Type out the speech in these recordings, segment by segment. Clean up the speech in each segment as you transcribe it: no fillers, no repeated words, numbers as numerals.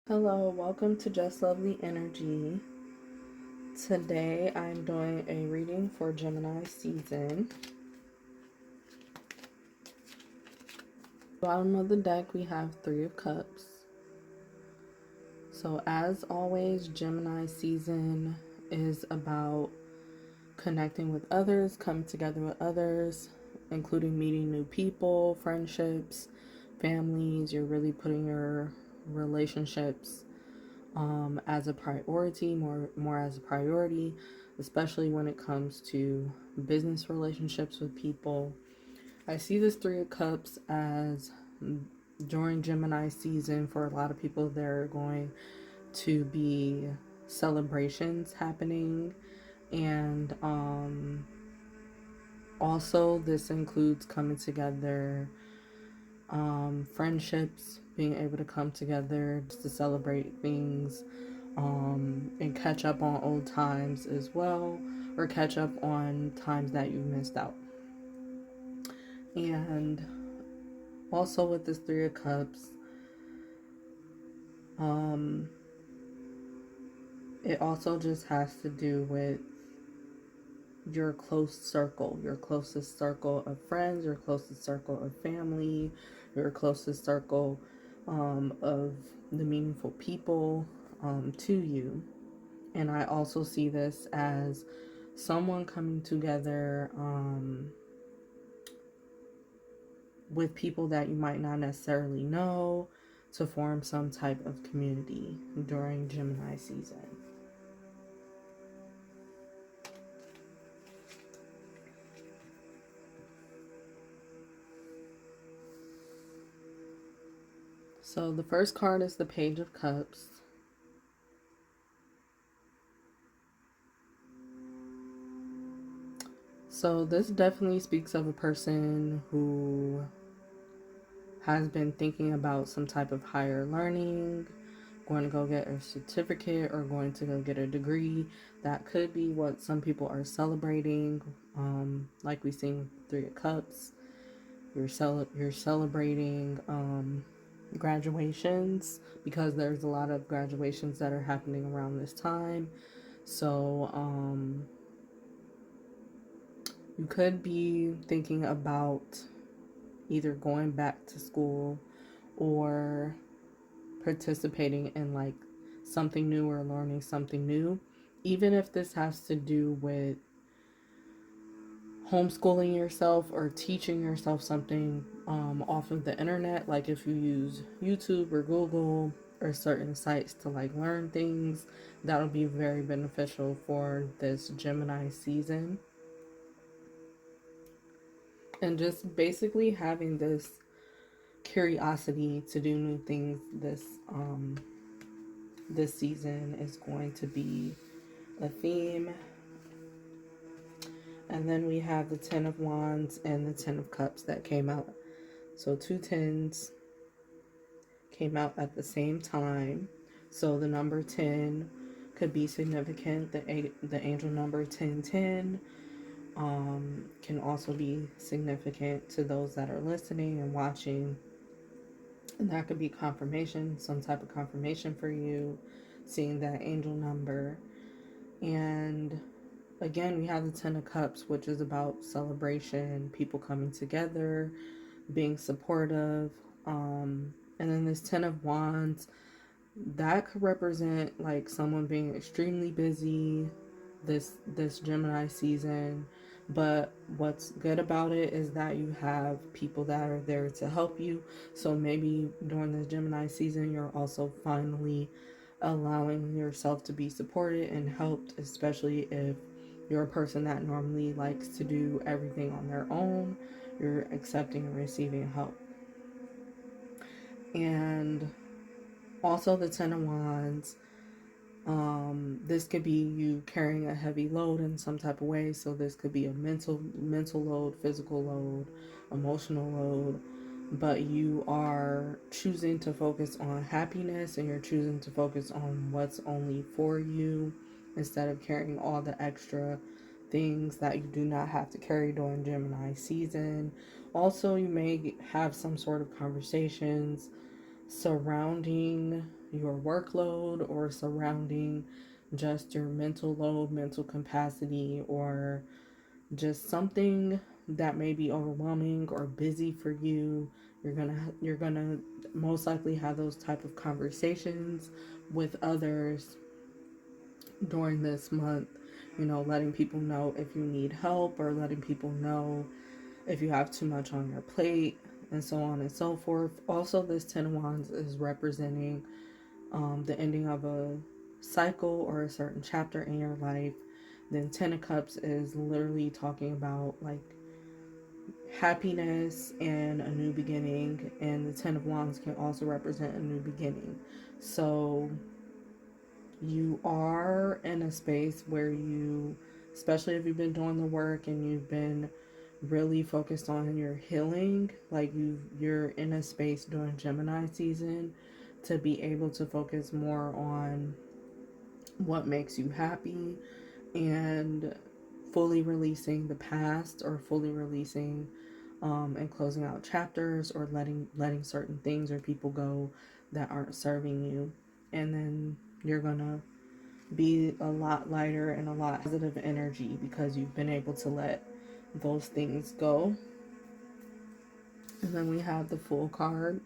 Hello, welcome to Just Lovely Energy. Today I'm doing a reading for Gemini season. Bottom of the deck we have Three of Cups. So as always, Gemini season is about connecting with others, coming together with others, including meeting new people, friendships, families. You're really putting your relationships as a priority, more as a priority, especially when it comes to business relationships with people. I see this Three of Cups as during Gemini season, for a lot of people, there are going to be celebrations happening, and also this includes coming together, friendships, being able to come together just to celebrate things, and catch up on old times as well, or catch up on times that you missed out. And also with this Three of Cups, it also just has to do with your close circle, your closest circle of friends, your closest circle of family, your closest circle of the meaningful people to you. And I also see this as someone coming together with people that you might not necessarily know to form some type of community during Gemini season. So the first card is the Page of Cups. So this definitely speaks of a person who has been thinking about some type of higher learning, going to go get a certificate or going to go get a degree. That could be what some people are celebrating. Like we sing Three of Cups, you're celebrating graduations, because there's a lot of graduations that are happening around this time. So you could be thinking about either going back to school or participating in like something new or learning something new, even if this has to do with homeschooling yourself or teaching yourself something off of the internet. Like if you use YouTube or Google or certain sites to like learn things, that'll be very beneficial for this Gemini season. And just basically having this curiosity to do new things this season is going to be a theme. And then we have the Ten of Wands and the Ten of Cups that came out. So two tens came out at the same time. So the number 10 could be significant. The angel number 1010 can also be significant to those that are listening and watching. And that could be confirmation, some type of confirmation for you, seeing that angel number. And again, we have the Ten of Cups, which is about celebration, people coming together, being supportive. And then this Ten of Wands, that could represent like someone being extremely busy this Gemini season. But what's good about it is that you have people that are there to help you. So maybe during this Gemini season, you're also finally allowing yourself to be supported and helped, especially if you're a person that normally likes to do everything on their own. You're accepting and receiving help. And also the Ten of Wands, this could be you carrying a heavy load in some type of way. So this could be a mental load, physical load, emotional load, but you are choosing to focus on happiness, and you're choosing to focus on what's only for you instead of carrying all the extra things that you do not have to carry during Gemini season. Also, you may have some sort of conversations surrounding your workload or surrounding just your mental load, mental capacity, or just something that may be overwhelming or busy for you. You're gonna most likely have those type of conversations with others during this month, letting people know if you need help, or letting people know if you have too much on your plate, and so on and so forth. Also, this 10 of Wands is representing the ending of a cycle or a certain chapter in your life. Then 10 of Cups is literally talking about like happiness and a new beginning, and the 10 of Wands can also represent a new beginning. So you are in a space where you, especially if you've been doing the work and you've been really focused on your healing, like you're in a space during Gemini season to be able to focus more on what makes you happy, and fully releasing the past, or fully releasing and closing out chapters, or letting certain things or people go that aren't serving you. And then you're gonna be a lot lighter and a lot positive energy because you've been able to let those things go. And then we have the Fool card.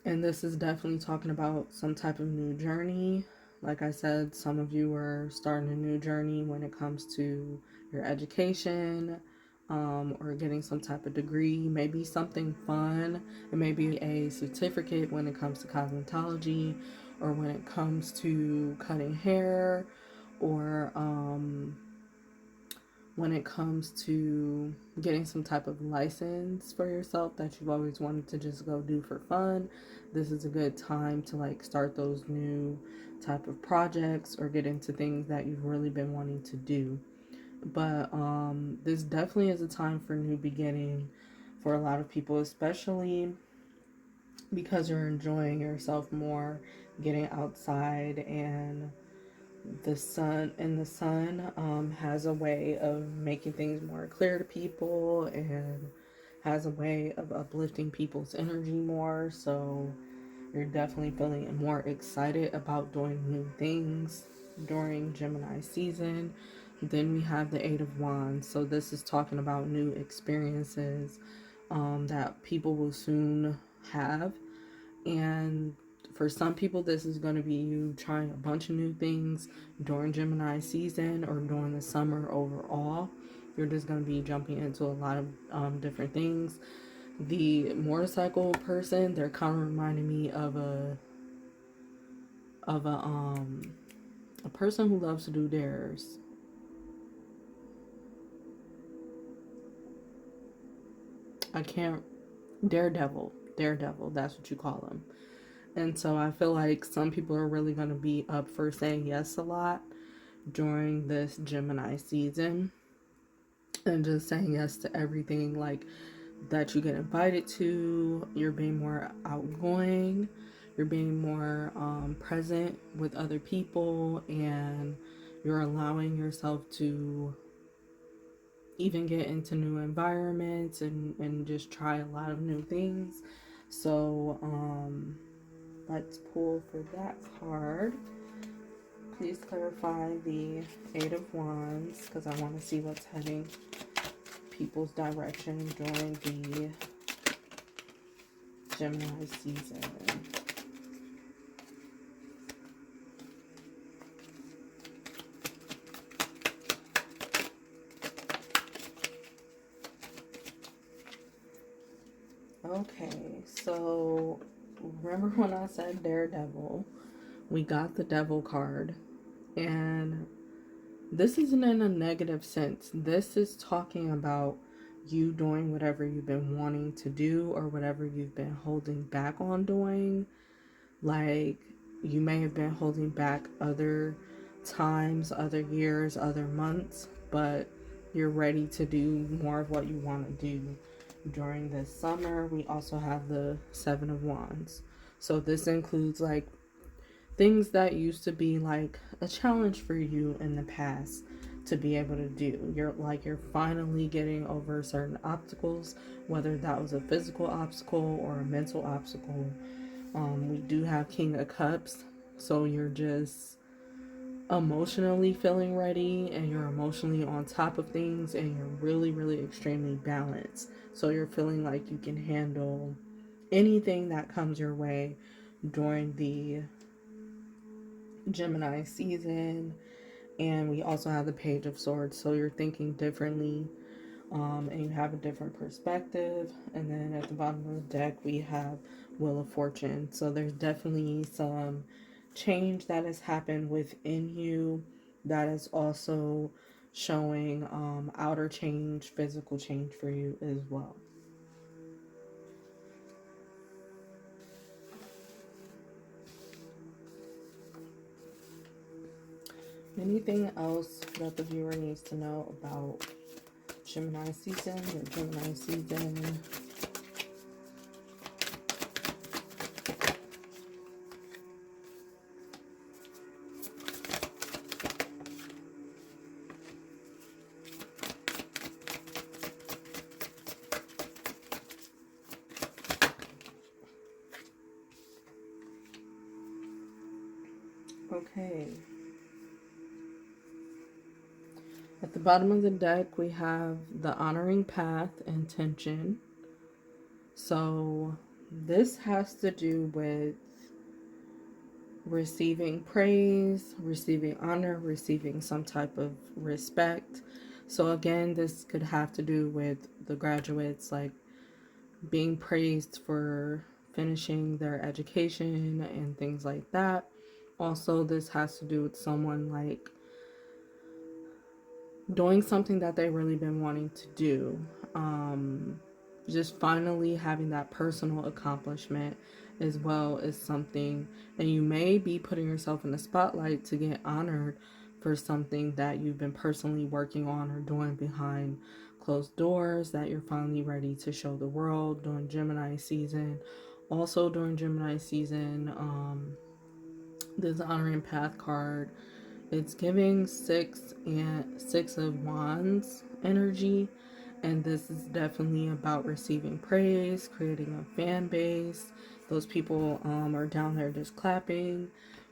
And this is definitely talking about some type of new journey. Like I said, some of you are starting a new journey when it comes to your education, or getting some type of degree, maybe something fun. It may be a certificate when it comes to cosmetology, or when it comes to cutting hair, or when it comes to getting some type of license for yourself that you've always wanted to just go do for fun. This is a good time to like start those new type of projects or get into things that you've really been wanting to do. But this definitely is a time for new beginning for a lot of people, especially because you're enjoying yourself more, getting outside. And the sun has a way of making things more clear to people, and has a way of uplifting people's energy more. So you're definitely feeling more excited about doing new things during Gemini season. Then we have the Eight of Wands. So this is talking about new experiences that people will soon have. And for some people, this is going to be you trying a bunch of new things during Gemini season, or during the summer overall. You're just going to be jumping into a lot of different things. The motorcycle person, they're kind of reminding me of a person who loves to do dares. I can't Daredevil, that's what you call them. And so I feel like some people are really going to be up for saying yes a lot during this Gemini season, and just saying yes to everything like that you get invited to. You're being more outgoing, you're being more present with other people, and you're allowing yourself to even get into new environments, and just try a lot of new things. So let's pull for that card. Please clarify the Eight of Wands, because I want to see what's heading people's direction during the Gemini season. Okay, so remember when I said Daredevil? We got the Devil card, and this isn't in a negative sense. This is talking about you doing whatever you've been wanting to do, or whatever you've been holding back on doing. Like, you may have been holding back other times, other years, other months, but you're ready to do more of what you want to do during this summer. We also have the Seven of Wands. So this includes like things that used to be like a challenge for you in the past to be able to do. You're finally getting over certain obstacles, whether that was a physical obstacle or a mental obstacle. We do have King of Cups, so you're just emotionally feeling ready and you're emotionally on top of things and you're really, really extremely balanced. So you're feeling like you can handle anything that comes your way during the Gemini season. And we also have the Page of Swords, so you're thinking differently, and you have a different perspective. And then at the bottom of the deck, we have Wheel of Fortune. So there's definitely some change that has happened within you that is also showing outer change, physical change for you as well. Anything else that the viewer needs to know about Gemini season or Gemini season? Okay. At the bottom of the deck, we have the honoring path and tension. So this has to do with receiving praise, receiving honor, receiving some type of respect. So again, this could have to do with the graduates, like being praised for finishing their education and things like that. Also, this has to do with someone like doing something that they've really been wanting to do. Just finally having that personal accomplishment as well as something, and you may be putting yourself in the spotlight to get honored for something that you've been personally working on or doing behind closed doors that you're finally ready to show the world during Gemini season. Also during Gemini season, this honoring path card, it's giving six of wands energy, and this is definitely about receiving praise, creating a fan base. Those people are down there just clapping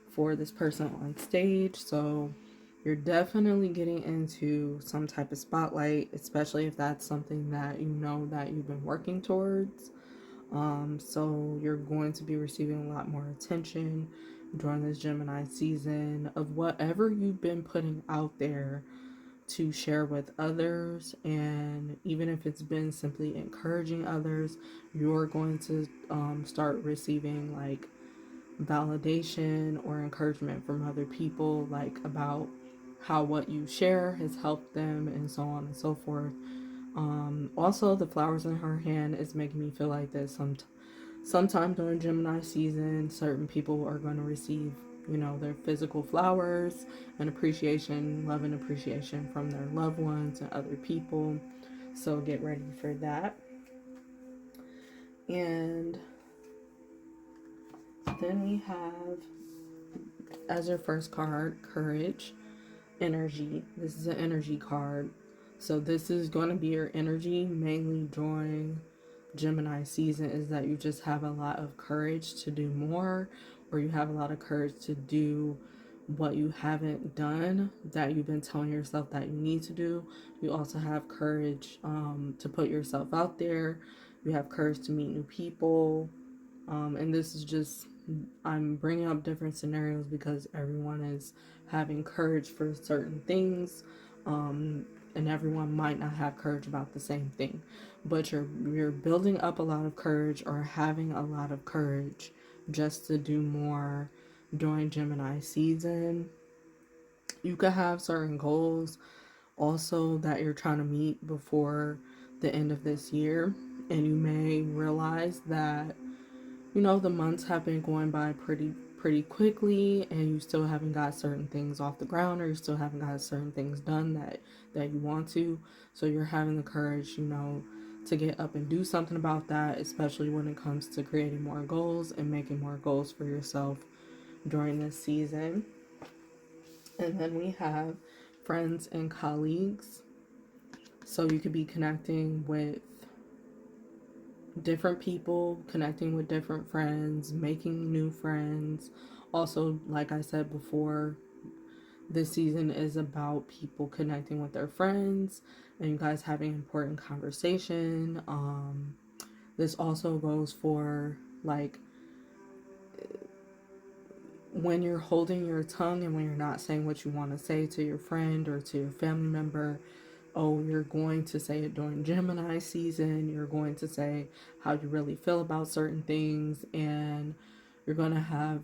for this person on stage. So you're definitely getting into some type of spotlight, especially if that's something that you know that you've been working towards. So you're going to be receiving a lot more attention during this Gemini season of whatever you've been putting out there to share with others. And even if it's been simply encouraging others, you're going to start receiving like validation or encouragement from other people, like about how what you share has helped them and so on and so forth. Also, the flowers in her hand is making me feel like that sometime during Gemini season, certain people are going to receive, their physical flowers and appreciation, love and appreciation from their loved ones and other people. So get ready for that. And then we have, as your first card, Courage, Energy. This is an energy card. So this is going to be your energy mainly during Gemini season, is that you just have a lot of courage to do more, or you have a lot of courage to do what you haven't done that you've been telling yourself that you need to do. You also have courage to put yourself out there. You have courage to meet new people. And this is just, I'm bringing up different scenarios because everyone is having courage for certain things. And everyone might not have courage about the same thing, but you're building up a lot of courage or having a lot of courage just to do more during Gemini season. You could have certain goals also that you're trying to meet before the end of this year, and you may realize that the months have been going by pretty quickly, and you still haven't got certain things off the ground, or you still haven't got certain things done that you want to. So you're having the courage, to get up and do something about that, especially when it comes to creating more goals and making more goals for yourself during this season. And then we have friends and colleagues. So you could be connecting with different people, connecting with different friends, making new friends. Also, like I said before, this season is about people connecting with their friends and you guys having important conversation. This also goes for like when you're holding your tongue and when you're not saying what you want to say to your friend or to your family member. Oh, you're going to say it during Gemini season. You're going to say how you really feel about certain things, and you're going to have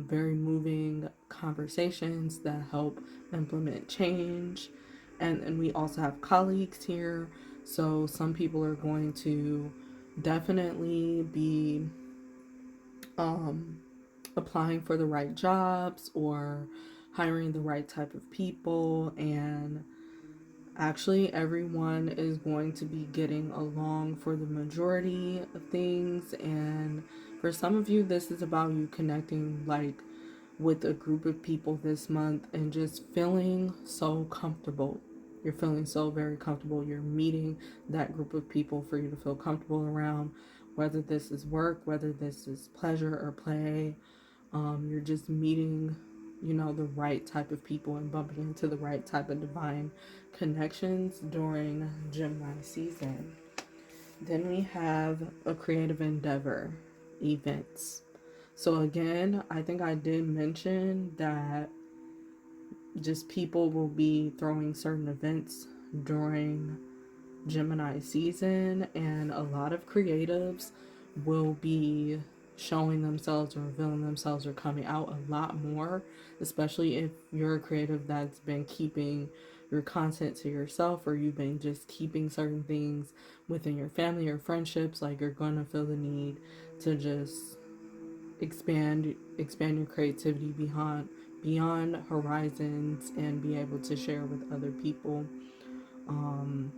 very moving conversations that help implement change. And we also have colleagues here. So some people are going to definitely be um, applying for the right jobs or hiring the right type of people, and actually everyone is going to be getting along for the majority of things. And for some of you, this is about you connecting like with a group of people this month and just feeling so comfortable. You're feeling so very comfortable. You're meeting that group of people for you to feel comfortable around, whether this is work, whether this is pleasure or play. You're just meeting, the right type of people and bumping into the right type of divine connections during Gemini season. Then we have a creative endeavor, events. So again, I think I did mention that just people will be throwing certain events during Gemini season, and a lot of creatives will be showing themselves or revealing themselves or coming out a lot more, especially if you're a creative that's been keeping your content to yourself, or you've been just keeping certain things within your family or friendships. Like, you're gonna feel the need to just expand your creativity beyond horizons and be able to share with other people. um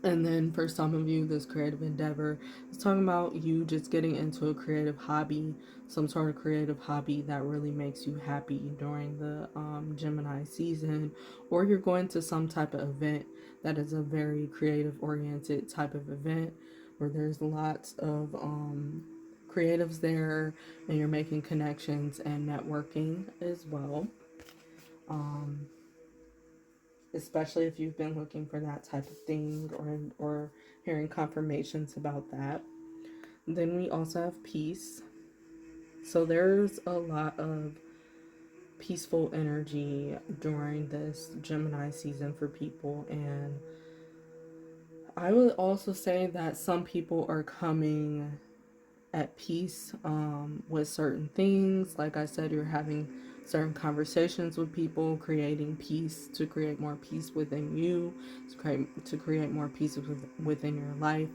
and then for some of you, this creative endeavor is talking about you just getting into a creative hobby, some sort of creative hobby that really makes you happy during the Gemini season, or you're going to some type of event that is a very creative oriented type of event where there's lots of creatives there, and you're making connections and networking as well. Um, Especially if you've been looking for that type of thing, or hearing confirmations about that. Then we also have peace. So there's a lot of peaceful energy during this Gemini season for people, and I would also say that some people are coming at peace with certain things. Like I said, you're having certain conversations with people, creating peace to create more peace within you, to create more peace within your life.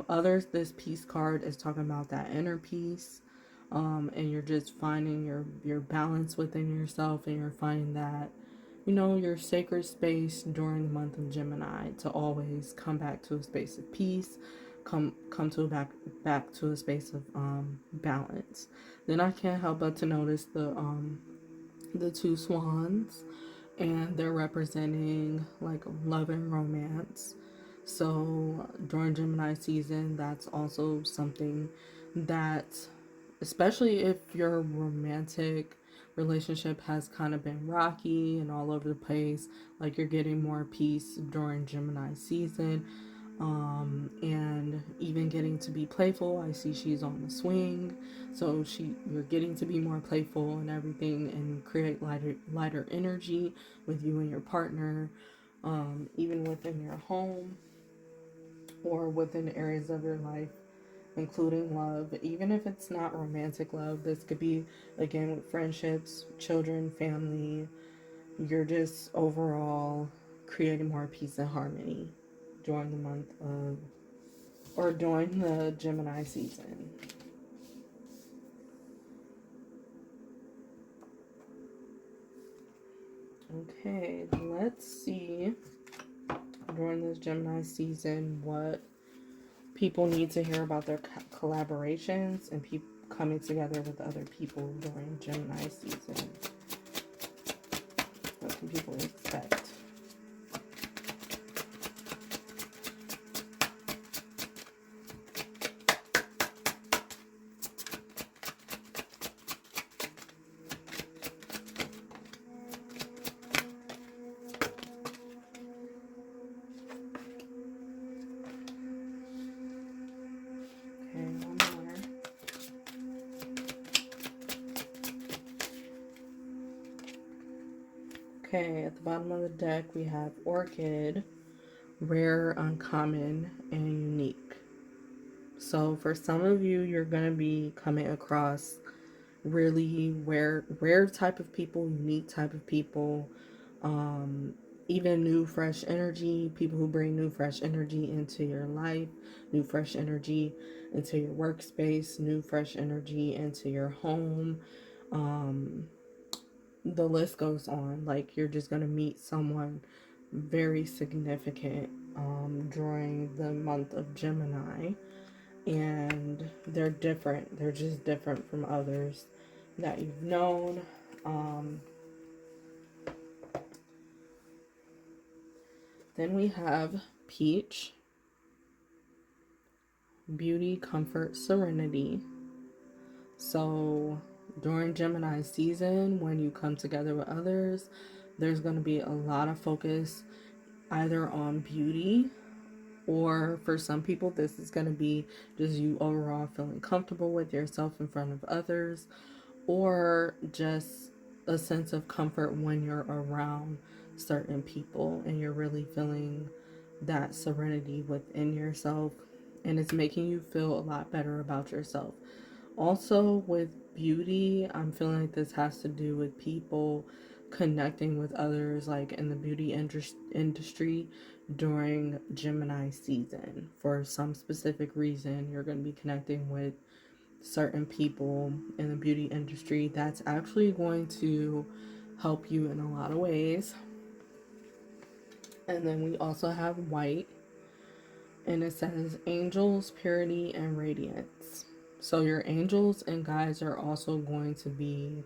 Others, this peace card is talking about that inner peace, and you're just finding your balance within yourself, and you're finding that your sacred space during the month of Gemini, to always come back to a space of peace, come to back to a space of balance. Then I can't help but to notice the two swans, and they're representing like love and romance. So during Gemini season, that's also something that, especially if your romantic relationship has kind of been rocky and all over the place, like you're getting more peace during Gemini season. And even getting to be playful. I see she's on the swing, so you're getting to be more playful and everything, and create lighter energy with you and your partner, even within your home or within areas of your life, including love. Even if it's not romantic love, this could be again with friendships, children, family. You're just overall creating more peace and harmony during the month of, or during the Gemini season. Okay, let's see during this Gemini season what people need to hear about their collaborations and people coming together with other people during Gemini season. What can people expect? Okay, at the bottom of the deck we have Orchid, rare, uncommon, and unique. So for some of you, you're going to be coming across really rare type of people, unique type of people, um, even new fresh energy, people who bring new fresh energy into your life, new fresh energy into your workspace, new fresh energy into your home. Um, the list goes on. Like you're just gonna meet someone very significant during the month of Gemini, and they're different. They're just different from others that you've known. Um, then we have Peach, beauty, comfort, serenity. So during Gemini season, when you come together with others, there's going to be a lot of focus either on beauty, or for some people this is going to be just you overall feeling comfortable with yourself in front of others, or just a sense of comfort when you're around certain people and you're really feeling that serenity within yourself, and it's making you feel a lot better about yourself. Also, with beauty, I'm feeling like this has to do with people connecting with others, like in the beauty industry during Gemini season. For some specific reason, you're going to be connecting with certain people in the beauty industry. That's actually going to help you in a lot of ways. And then we also have white, and it says angels, purity, and radiance. So your angels and guides are also going to be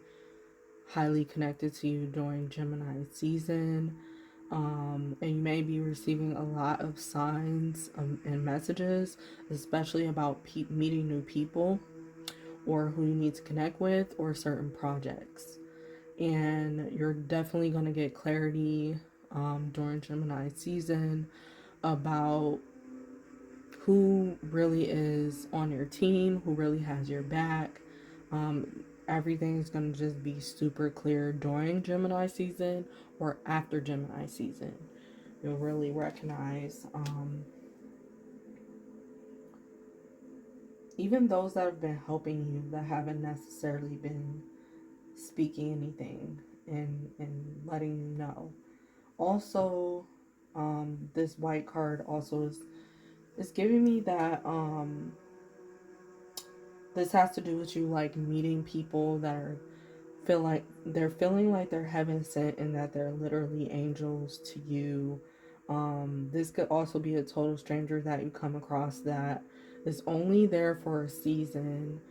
highly connected to you during Gemini season. And you may be receiving a lot of signs and messages, especially about meeting new people or who you need to connect with or certain projects. And you're definitely going to get clarity during Gemini season about who really is on your team, who really has your back. Everything's going to just be super clear during Gemini season or after Gemini season. You'll really recognize even those that have been helping you that haven't necessarily been speaking anything and letting you know. Also, this white card also is giving me that this has to do with you like meeting people that are feel like they're feeling like they're heaven sent and that they're literally angels to you. This could also be a total stranger that you come across that is only there for a season,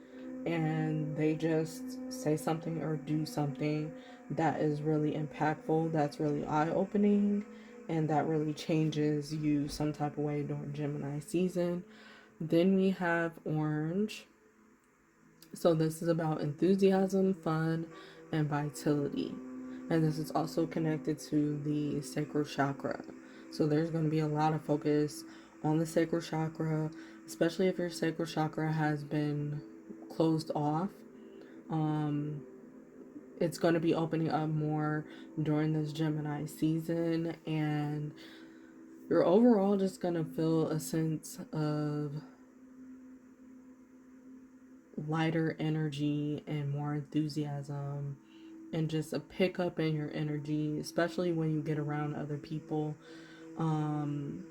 and they just say something or do something that is really impactful, that's really eye-opening, and that really changes you some type of way during Gemini season. Then we have orange. So this is about enthusiasm, fun, and vitality. And this is also connected to the sacral chakra. So there's going to be a lot of focus on the sacral chakra, especially if your sacral chakra has been closed off. Um, it's going to be opening up more during this Gemini season, and you're overall just going to feel a sense of lighter energy and more enthusiasm and just a pickup in your energy, especially when you get around other people. Um,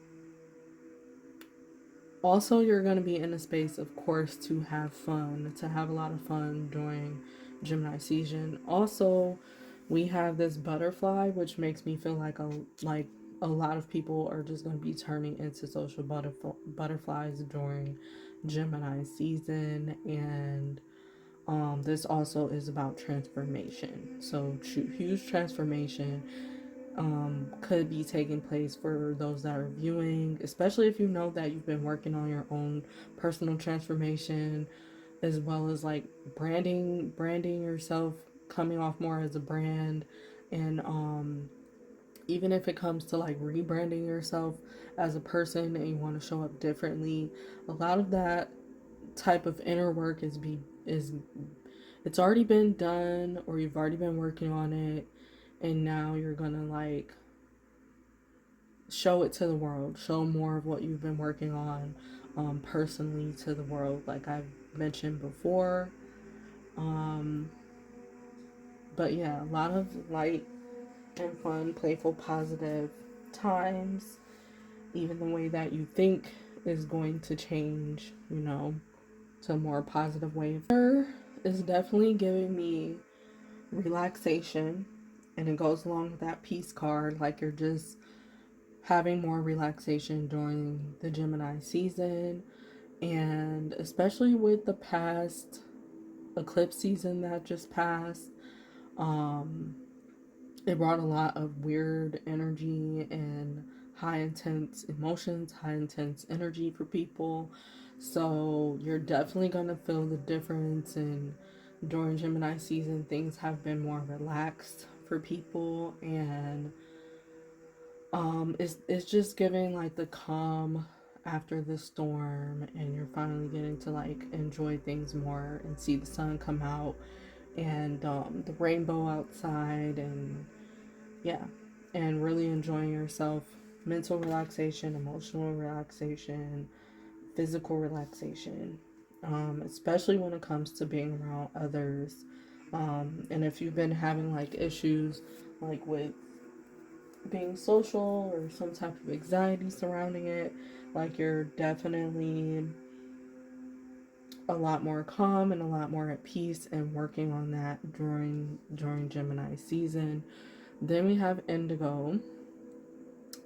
Also, you're going to be in a space, of course, to have fun, to have a lot of fun during Gemini season. Also, we have this butterfly, which makes me feel like a lot of people are just going to be turning into social butterflies during Gemini season, and this also is about transformation. So, huge transformation could be taking place for those that are viewing, especially if you know that you've been working on your own personal transformation, as well as like branding yourself, coming off more as a brand, and even if it comes to like rebranding yourself as a person and you want to show up differently, a lot of that type of inner work is it's already been done, or you've already been working on it, and now you're gonna like show it to the world, show more of what you've been working on personally to the world, like I've mentioned before. Um, but yeah, a lot of light and fun, playful, positive times. Even the way that you think is going to change, you know, to a more positive way. Is definitely giving me relaxation, and it goes along with that peace card, like you're just having more relaxation during the Gemini season, and especially with the past eclipse season that just passed. um it brought a lot of weird energy and high intense emotions, high intense energy for people. So you're definitely going to feel the difference. And during Gemini season, things have been more relaxed for people. And it's just giving like the calm after the storm, and you're finally getting to like enjoy things more and see the sun come out, and the rainbow outside, and yeah, and really enjoying yourself. Mental relaxation, emotional relaxation, physical relaxation, especially when it comes to being around others. And if you've been having like issues like with being social or some type of anxiety surrounding it, like you're definitely a lot more calm and a lot more at peace, and working on that during Gemini season. Then we have Indigo.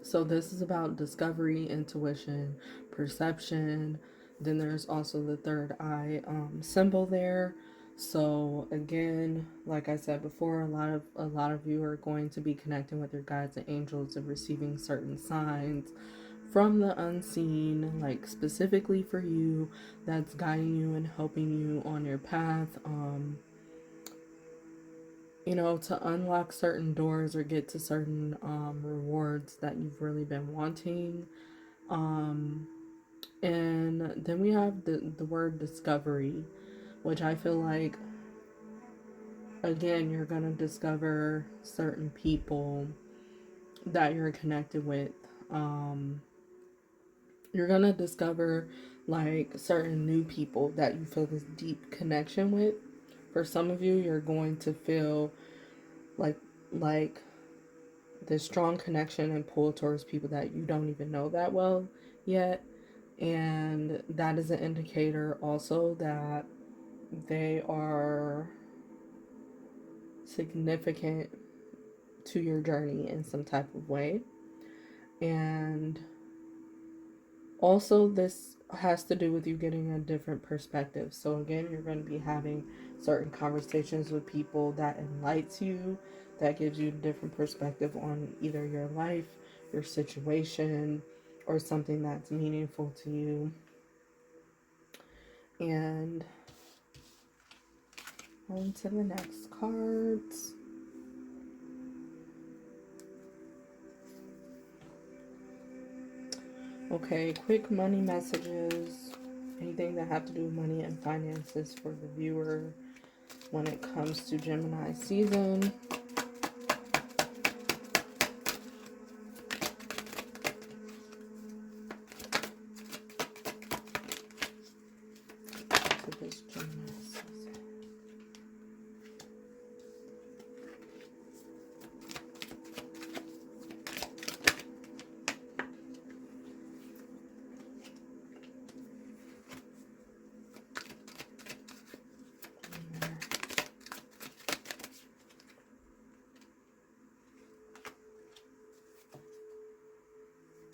So this is about discovery, intuition, perception. Then there's also the third eye symbol there. So again, like I said before, a lot of you are going to be connecting with your guides and angels and receiving certain signs from the unseen, like specifically for you, that's guiding you and helping you on your path. To unlock certain doors or get to certain rewards that you've really been wanting. Um, and then we have the word discovery, which I feel like, again, you're going to discover certain people that you're connected with. You're going to discover like certain new people that you feel this deep connection with. For some of you, you're going to feel like like this strong connection and pull towards people that you don't even know that well yet. And that is an indicator also that they are significant to your journey in some type of way. And also, this has to do with you getting a different perspective. So, again, you're going to be having certain conversations with people that enlightens you, that gives you a different perspective on either your life, your situation, or something that's meaningful to you. And on to the next cards. Okay, quick money messages. Anything that have to do with money and finances for the viewer when it comes to Gemini season. For this Gemini season.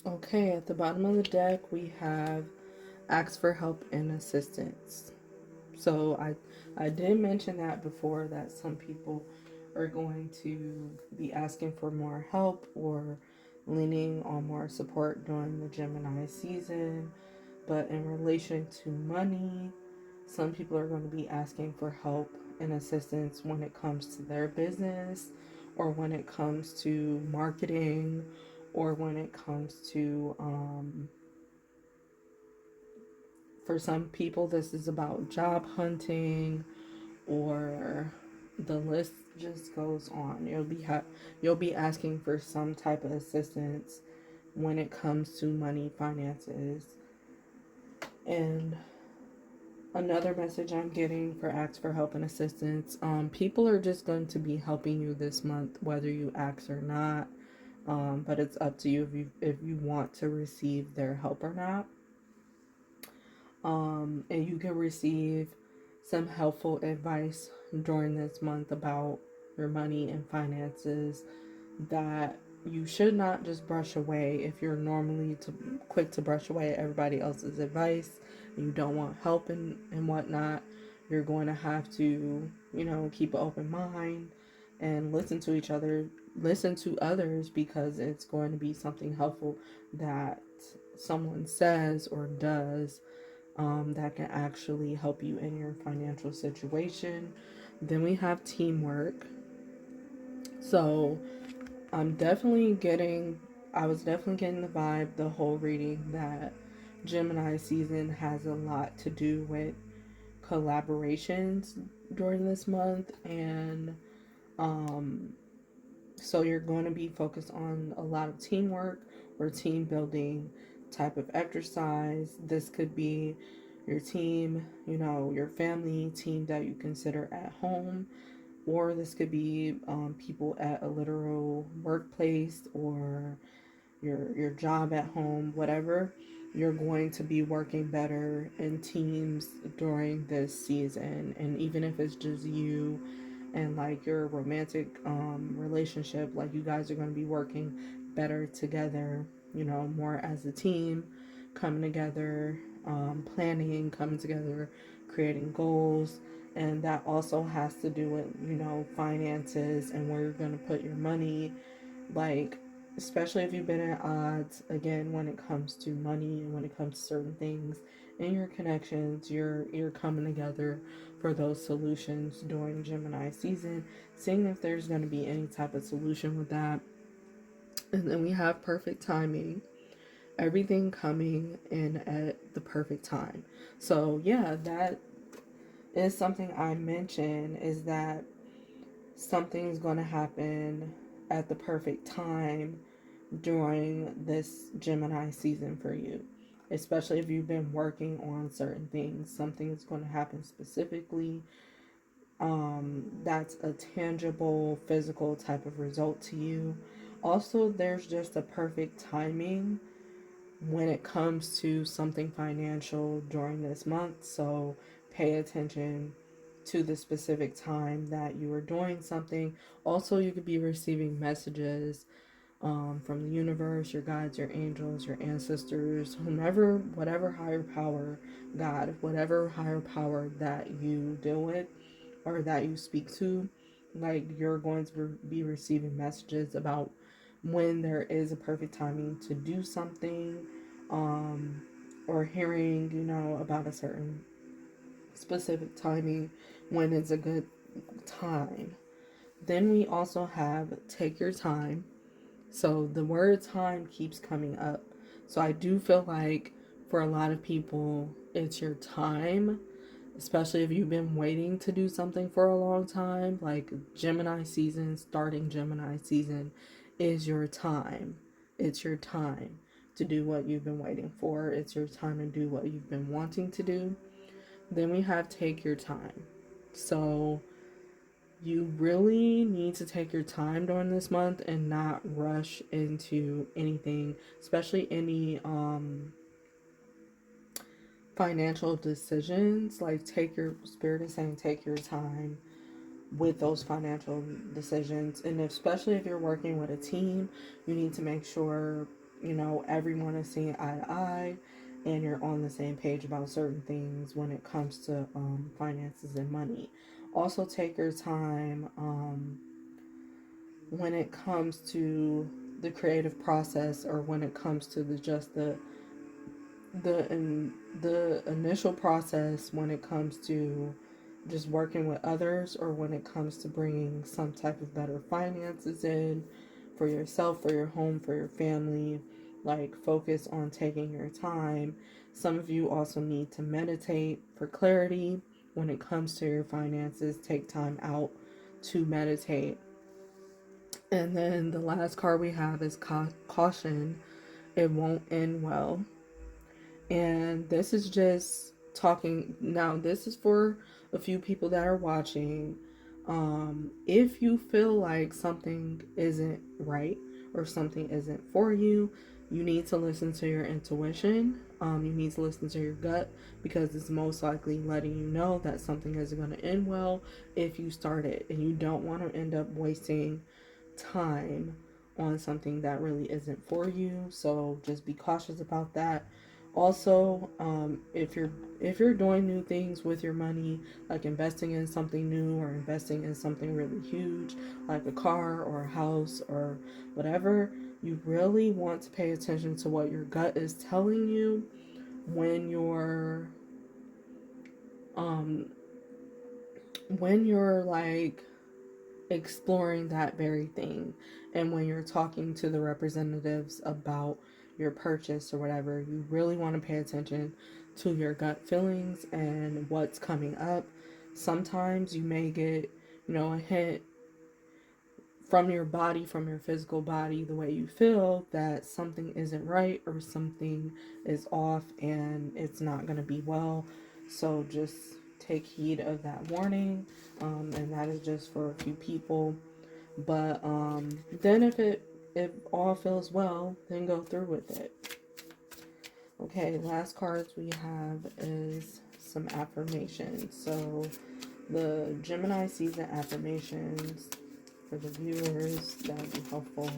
Okay, at the bottom of the deck, we have ask for help and assistance. So I did mention that before, that some people are going to be asking for more help or leaning on more support during the Gemini season. But in relation to money, some people are going to be asking for help and assistance when it comes to their business, or when it comes to marketing, or when it comes to, for some people, this is about job hunting, or the list just goes on. You'll be asking for some type of assistance when it comes to money, finances. And another message I'm getting for Ask for Help and Assistance, people are just going to be helping you this month, whether you ask or not. But it's up to you if you want to receive their help or not. And you can receive some helpful advice during this month about your money and finances that you should not just brush away. If you're normally quick to brush away everybody else's advice and you don't want help and whatnot, you're going to have to, keep an open mind and listen to others, because it's going to be something helpful that someone says or does, that can actually help you in your financial situation. Then we have teamwork. So I was definitely getting the vibe the whole reading that Gemini season has a lot to do with collaborations during this month. And um, so you're going to be focused on a lot of teamwork or team building type of exercise. This could be your team, your family team that you consider at home, or this could be people at a literal workplace, or your job at home, whatever. You're going to be working better in teams during this season. And even if it's just you and like your romantic relationship, like you guys are going to be working better together, more as a team, coming together, planning, coming together, creating goals. And that also has to do with, finances and where you're going to put your money. Like, especially if you've been at odds, again, when it comes to money and when it comes to certain things in your connections, you're coming together for those solutions during Gemini season, seeing if there's going to be any type of solution with that. And then we have perfect timing, everything coming in at the perfect time. So yeah, that is something I mentioned, is that something's going to happen at the perfect time during this Gemini season for you. Especially if you've been working on certain things, something is going to happen specifically, that's a tangible, physical type of result to you. Also, there's just a perfect timing when it comes to something financial during this month. So pay attention to the specific time that you are doing something. Also, you could be receiving messages from the universe, your guides, your angels, your ancestors, whomever, whatever higher power, God, whatever higher power that you deal with or that you speak to. Like, you're going to be receiving messages about when there is a perfect timing to do something, um, or hearing, about a certain specific timing when it's a good time. Then we also have take your time. So the word time keeps coming up. So I do feel like for a lot of people, it's your time, especially if you've been waiting to do something for a long time. Like Gemini season, starting Gemini season is your time. It's your time to do what you've been waiting for. It's your time to do what you've been wanting to do. Then we have take your time. So you really need to take your time during this month and not rush into anything, especially any financial decisions. Like, take your spirit is saying take your time with those financial decisions. And especially if you're working with a team, you need to make sure, everyone is seeing eye to eye and you're on the same page about certain things when it comes to finances and money. Also, take your time when it comes to the creative process, or when it comes to the initial process, when it comes to just working with others, or when it comes to bringing some type of better finances in for yourself, for your home, for your family. Like, focus on taking your time. Some of you also need to meditate for clarity when it comes to your finances. Take time out to meditate. And then the last card we have is caution. It won't end well. And this is just talking. Now, this is for a few people that are watching. If you feel like something isn't right or something isn't for you, you need to listen to your intuition. You need to listen to your gut, because it's most likely letting you know that something isn't going to end well if you start it, and you don't want to end up wasting time on something that really isn't for you. So just be cautious about that. Also, if you're doing new things with your money, like investing in something new or investing in something really huge, like a car or a house or whatever, you really want to pay attention to what your gut is telling you when um you're like exploring that very thing, and when you're talking to the representatives about your purchase or whatever. You really want to pay attention to your gut feelings and what's coming up. Sometimes you may get, a hint from your body, from your physical body, the way you feel, that something isn't right or something is off and it's not going to be well. So just take heed of that warning. And that is just for a few people. But then if all feels well, then go through with it. Okay, last cards we have is some affirmations. So the Gemini season affirmations for the viewers, that would be helpful.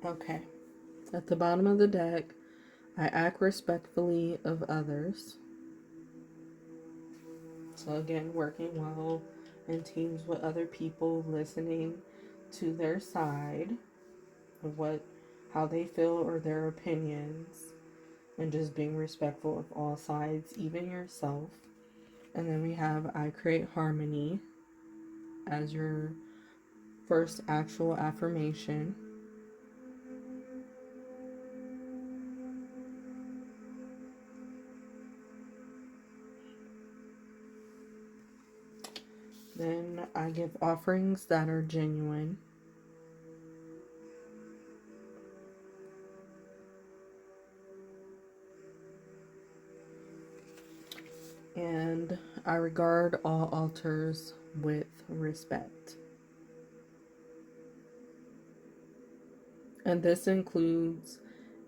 Okay, at the bottom of the deck, I act respectfully of others. So again, working well in teams with other people, listening to their side of how they feel or their opinions, and just being respectful of all sides, even yourself. And then we have I create harmony as your first actual affirmation. Then I give offerings that are genuine. And I regard all altars with respect. And this includes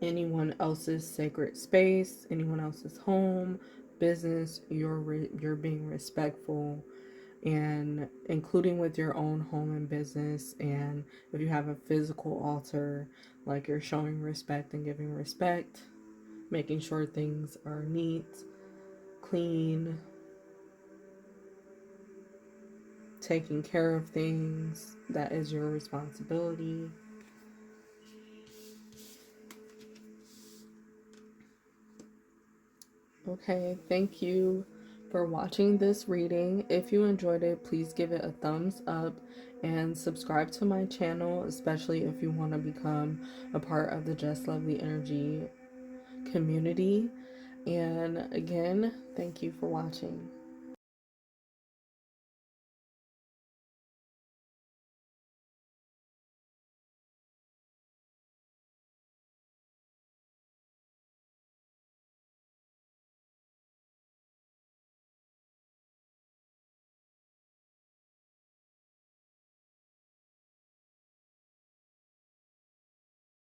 anyone else's sacred space, anyone else's home, business. You're being respectful, and including with your own home and business. And if you have a physical altar, like, you're showing respect and giving respect, making sure things are neat, clean, taking care of things. That is your responsibility. Okay, thank you for watching this reading. If you enjoyed it, please give it a thumbs up and subscribe to my channel, especially if you want to become a part of the Just Lovely Energy community. And again, thank you for watching.